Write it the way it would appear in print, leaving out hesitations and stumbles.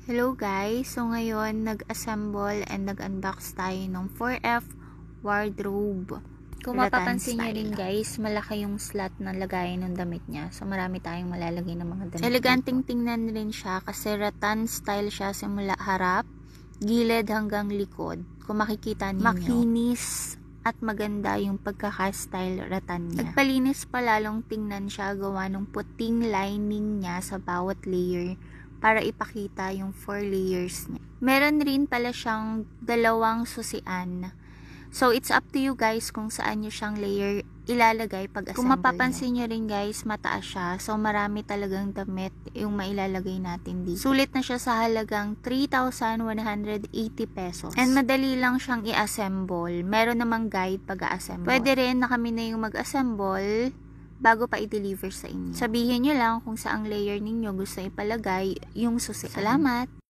Hello guys! So ngayon, nag-assemble and nag-unbox tayo ng 4F wardrobe. Kung mapapansin nyo rin guys, malaki yung slot na lagayan ng damit niya. So marami tayong malalagay ng mga damit. Eleganteng tingnan rin siya kasi rattan style siya simula harap, gilid hanggang likod. Kung makikita ninyo, makinis at maganda yung pagkaka-style rattan niya. Nagpalinis pa lalong tingnan siya gawa ng puting lining niya sa bawat layer para ipakita yung 4 layers niya. Meron rin pala siyang dalawang susian. So, it's up to you guys kung saan nyo siyang layer ilalagay pag assemble. Kung mapapansin nyo rin guys, mataas siya. So, marami talagang damit yung mailalagay natin dito. Sulit na siya sa halagang 3,180 pesos. And madali lang siyang i-assemble. Meron namang guide pag-assemble. Pwede rin na kami na yung mag-assemble bago pa i-deliver sa inyo. Sabihin nyo lang kung saang layer ninyo gusto ipalagay yung susi. Salamat!